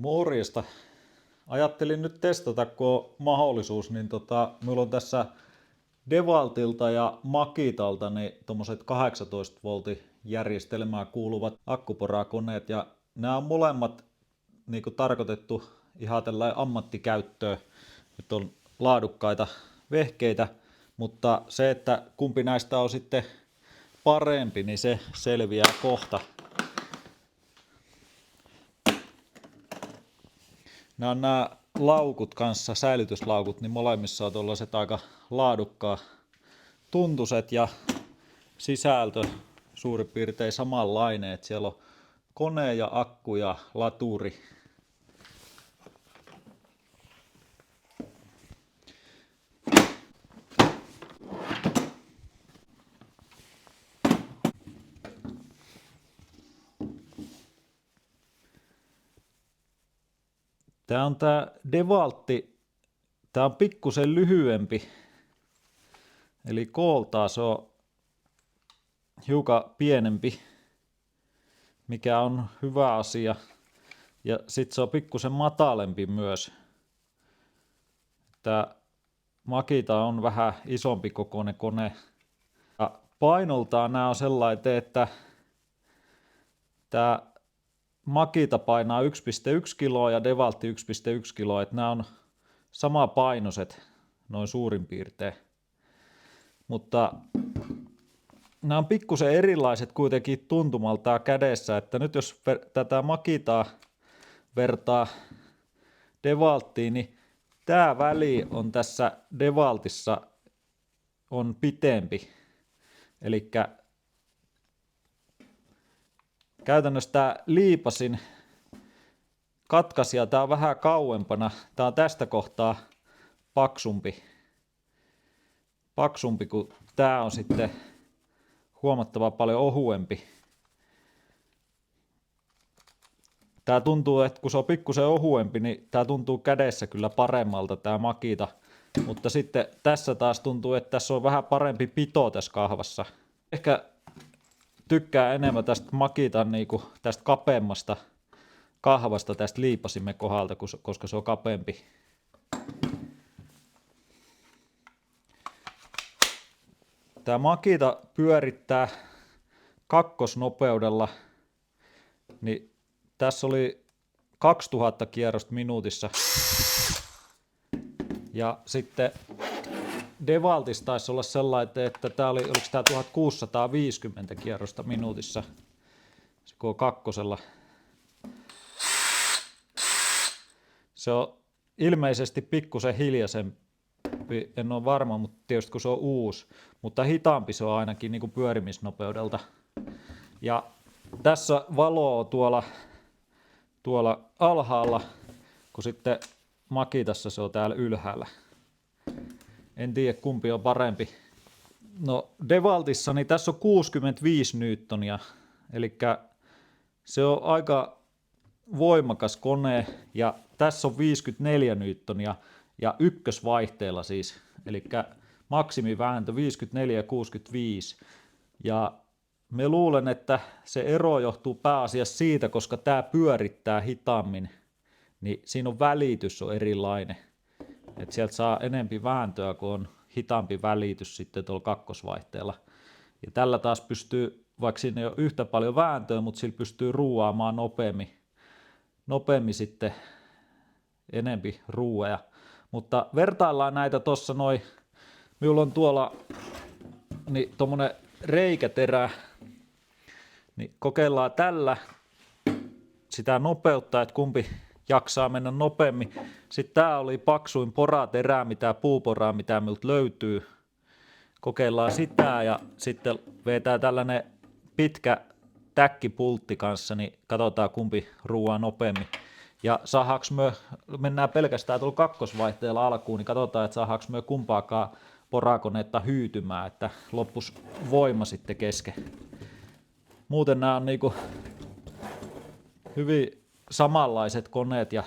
Morjesta. Ajattelin nyt testata, kun on mahdollisuus, niin minulla on tässä Devaltilta ja Makitalta niin tommoset 18 voltin järjestelmään kuuluvat akkuporakoneet, ja nämä on molemmat niin kuin tarkoitettu ihan tällainen ammattikäyttöön. Nyt on laadukkaita vehkeitä, mutta se, että kumpi näistä on sitten parempi, niin se selviää kohta. Nämä laukut kanssa, säilytyslaukut, niin molemmissa on tuollaiset aika laadukkaa tuntuset ja sisältö suurin piirtein samanlainen, että siellä on kone ja akku ja laturi. Tämä on tämä Devaltti, tämä on pikkusen lyhyempi, eli kooltaan se on hiukan pienempi, mikä on hyvä asia, ja sitten se on pikkusen matalempi myös. Tämä Makita on vähän isompi kokoinen kone, ja painoltaan nämä on sellainen, että tämä Makita painaa 1,1 kiloa ja Devaltti 1,1 kiloa, että nämä on sama painoiset noin suurin piirtein. Mutta nämä on pikkusen erilaiset kuitenkin tuntumaltaan kädessä, että nyt jos tätä Makitaa vertaa Devalttiin, niin tämä väli on tässä Devaltissa on pitempi. Eli käytännössä tämä liipasin katkaisija, tämä on vähän kauempana. Tämä on tästä kohtaa paksumpi, kun tämä on sitten huomattavan paljon ohuempi. Tämä tuntuu, että kun se on pikkusen ohuempi, niin tämä tuntuu kädessä kyllä paremmalta tämä Makita. Mutta sitten tässä taas tuntuu, että tässä on vähän parempi pito tässä kahvassa. Ehkä tykkää enemmän tästä Makitan niinku tästä kapeammasta kahvasta tästä liipasimen kohdalta, koska se on kapeampi. Tämä Makita pyörittää kakkosnopeudella, niin tässä oli 2000 kierrosta minuutissa. Ja sitten Devaltissa taisi olla sellainen, että tämä oli, oliko tämä 1650 kierrosta minuutissa, se kun on kakkosella. Se on ilmeisesti pikkusen hiljaisempi, en ole varma, mutta tietysti kun se on uusi, mutta hitaampi se on ainakin niin kuin pyörimisnopeudelta. Ja tässä valo on tuolla alhaalla, kun sitten Makitassa se on täällä ylhäällä. En tiedä kumpi on parempi. No Devaltissa niin tässä on 65 newtonia, eli se on aika voimakas kone, ja tässä on 54 newtonia ja ykkösvaihteella siis, eli maksimivääntö 54 ja 65. Ja me luulen, että se ero johtuu pääasiassa siitä, koska tämä pyörittää hitaammin, niin siinä on välitys on erilainen. Et sieltä saa enempi vääntöä, kun on hitaampi välitys sitten tuolla kakkosvaihteella. Ja tällä taas pystyy, vaikka siinä ei ole yhtä paljon vääntöä, mutta sillä pystyy ruuaamaan nopeammin sitten enempi ruueja. Mutta vertaillaan näitä tuossa noin, minulla on tuolla niin tommonen reikäterä, niin kokeillaan tällä sitä nopeutta, että kumpi jaksaa mennä nopeammin. Sitten tää oli paksuin poraterä, puuporaa, mitä minulta löytyy. Kokeillaan sitä, ja sitten vetää tällainen pitkä täkkipultti kanssa, niin katsotaan kumpi ruuaa nopeammin. Ja mennään pelkästään tuolla kakkosvaihteella alkuun, niin katsotaan, että saadaanko me kumpaakaan porakoneetta hyytymään, että loppus voima sitten kesken. Muuten nämä on niinku hyvin samanlaiset koneet ja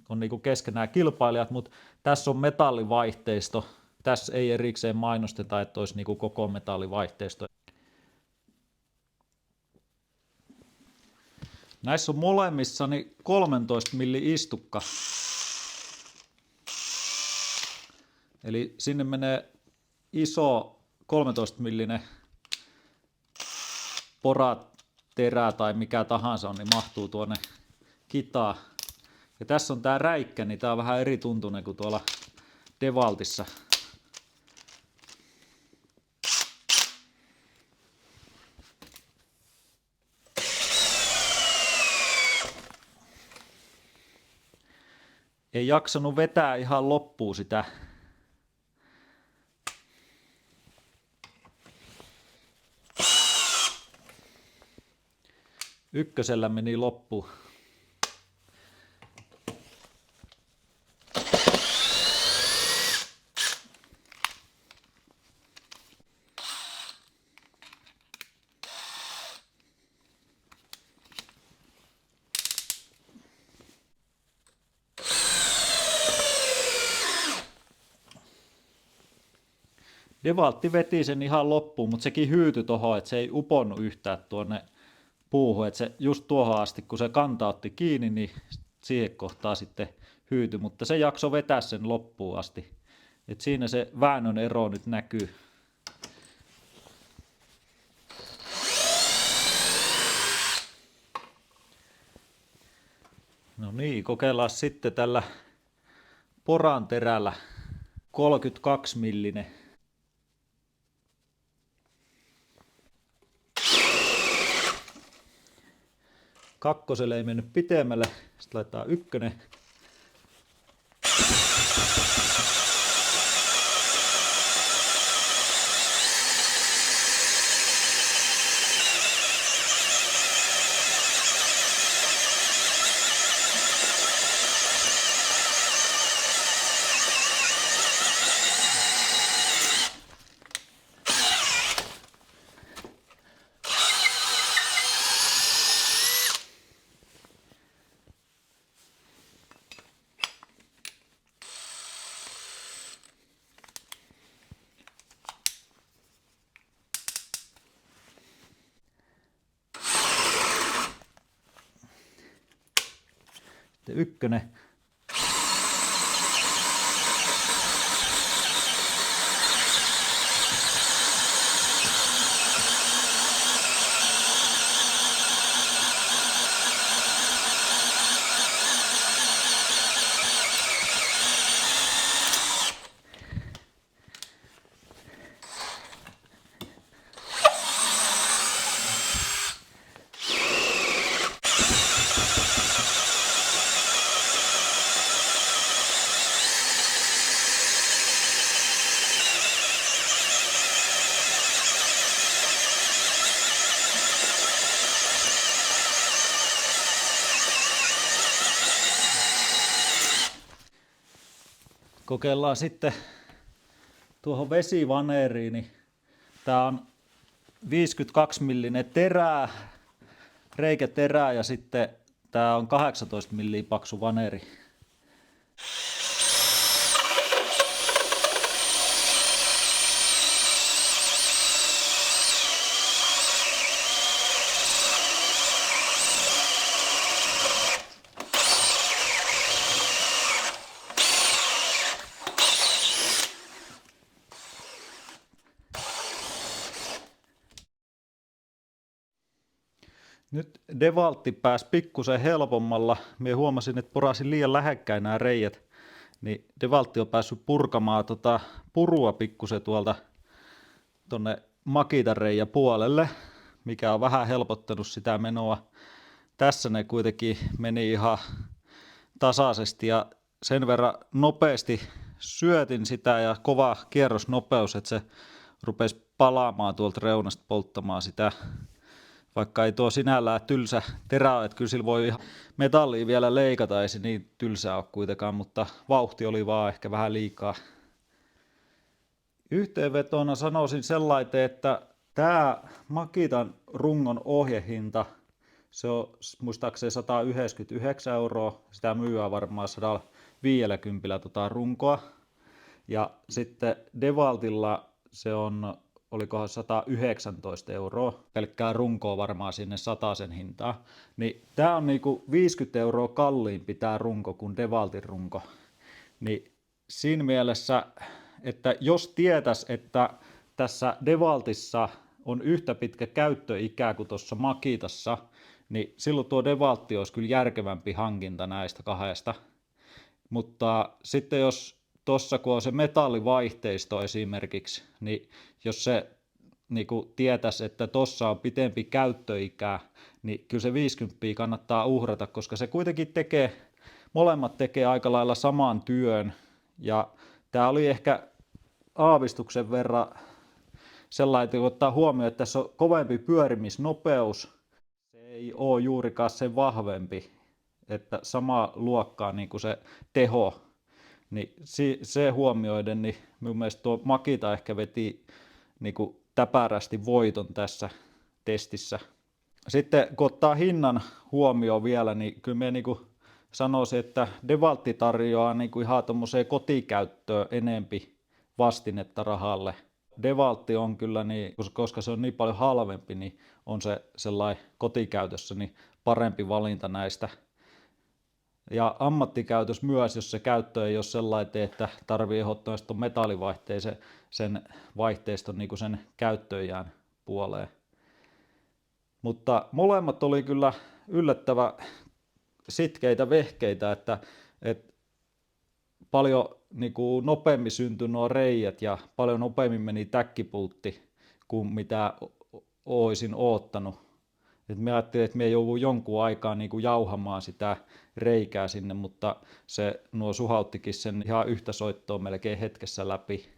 on niinku keskenään kilpailijat, mutta tässä on metallivaihteisto. Tässä ei erikseen mainosteta, että olisi niinku koko metallivaihteisto. Näissä on molemmissa niin 13 milli istukka. Eli sinne menee iso 13 millinen poraterä tai mikä tahansa on, niin mahtuu tuonne kitaan. Ja tässä on tää räikkä, niin tää on vähän eri tuntunen kuin tuolla DeWaltissa. Ei jaksanut vetää ihan loppuun sitä. Ykkösellä meni loppuun. DeWalt veti sen ihan loppuun, mutta sekin hyytyi tohon, että se ei uponnut yhtään tuonne puuhun. Että se just tuohon asti, kun se kanta otti kiinni, niin siihen kohtaa sitten hyytyi, mutta se jaksoi vetää sen loppuun asti. Et siinä se väännön ero nyt näkyy. No niin, kokeillaan sitten tällä poran terällä 32 millinen. Kakkoselle ei mennyt pitemmälle, sitten laitetaan ykkönen. Sitten ykkönen. Kokeillaan sitten tuohon vesivaneeriin, niin tää on 52 millinen terää, reikäterää ja sitten tää on 18 milliä paksu vaneeri. Nyt DeWalt pääsi pikkusen helpommalla. Mie huomasin, että porasin liian lähekkäin nämä reijät. Niin DeWalt on päässyt purkamaan purua pikkusen tuolta tonne Makitan reiän puolelle, mikä on vähän helpottanut sitä menoa. Tässä ne kuitenkin meni ihan tasaisesti ja sen verran nopeasti syötin sitä ja kova kierrosnopeus, että se rupesi palaamaan tuolta reunasta polttamaan sitä. Vaikka ei tuo sinällään tylsä terä, että kyllä sillä voi ihan metallia vielä leikata, ei se niin tylsää ole kuitenkaan, mutta vauhti oli vaan ehkä vähän liikaa. Yhteenvetona sanoisin sellainen, että tämä Makitan rungon ohjehinta, se on muistaakseni 199 €, sitä myyään varmaan 150 runkoa. Ja sitten DeWaltilla se on olikohan 119 €, pelkkää runkoa varmaan sinne 100 hintaan, niin tää on niinku 50 € kalliimpi tää runko kuin Devaltin runko. Niin siinä mielessä, että jos tietäisi, että tässä Devaltissa on yhtä pitkä käyttöikä kuin tuossa Makitassa, niin silloin tuo Devaltti olisi kyllä järkevämpi hankinta näistä kahdesta. Mutta sitten jos tuossa kun on se metallivaihteisto esimerkiksi, niin jos se niin tietäisi, että tuossa on pitempi käyttöikä, niin kyllä se 50 kannattaa uhrata, koska se kuitenkin molemmat tekee aika lailla saman työn. Ja tämä oli ehkä aavistuksen verran sellainen, että kun ottaa huomioon, että tässä on kovempi pyörimisnopeus, se ei ole juurikaan sen vahvempi, että sama luokkaa niin kuin se teho, niin se huomioiden, niin mun mielestä tuo Makita ehkä veti niin kuin täpärästi voiton tässä testissä. Sitten kun ottaa hinnan huomioon vielä, niin kyllä me niin kuin sanoisin, että Devaltti tarjoaa niin kuin ihan tuommoiseen kotikäyttöön enempi vastinetta rahalle. Devaltti on kyllä, niin, koska se on niin paljon halvempi, niin on se sellainen kotikäytössä niin parempi valinta näistä. Ja ammattikäytös myös, jos se käyttö ei ole sellainen, että tarvii ehdottomasti metallivaihteisen sen vaihteiston niin kuin sen käyttöjään puoleen. Mutta molemmat oli kyllä yllättävän sitkeitä vehkeitä, että paljon niin kuin nopeammin syntyi nuo reijät ja paljon nopeammin meni täkkipultti kuin mitä olisin oottanut. Et mä ajattelin, että me joudun jonkun aikaa niin kuin jauhamaan sitä reikää sinne, mutta nuo suhauttikin sen ihan yhtä soittoa melkein hetkessä läpi.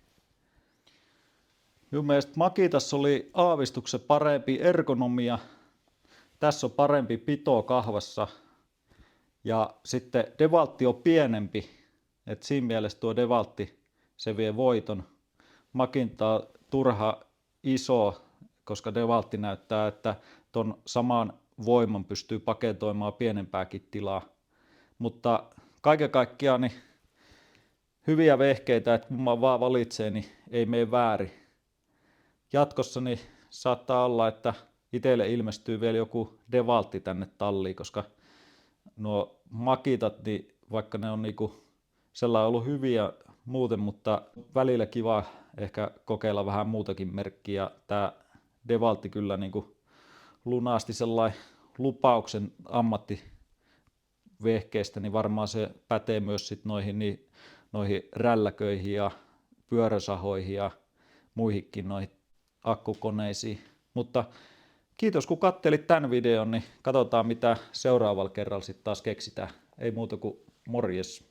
Minun mielestä Makitassa oli aavistuksen parempi ergonomia. Tässä on parempi pito kahvassa. Ja sitten Devaltti on pienempi. Et siinä mielessä tuo Devaltti se vie voiton. Makinta on turha iso, koska Devaltti näyttää, että ton saman voiman pystyy paketoimaan pienempääkin tilaa. Mutta kaiken kaikkiaan niin hyviä vehkeitä, että kun mä vaan valitsee, niin ei mene väärin. Jatkossa niin saattaa olla, että itselle ilmestyy vielä joku Devaltti tänne talliin, koska nuo Makitat, niin vaikka ne on niinku sellainen ollut hyviä muuten, mutta välillä kiva ehkä kokeilla vähän muutakin merkkiä. Tämä Devaltti kyllä niinku lunasti sellainen lupauksen ammattivehkeistä, niin varmaan se pätee myös sit noihin rälläköihin ja pyöräsahoihin ja muihinkin noihin akkukoneisiin. Mutta kiitos kun kattelit tämän videon, niin katsotaan mitä seuraavalla kerralla sitten taas keksitään. Ei muuta kuin morjes!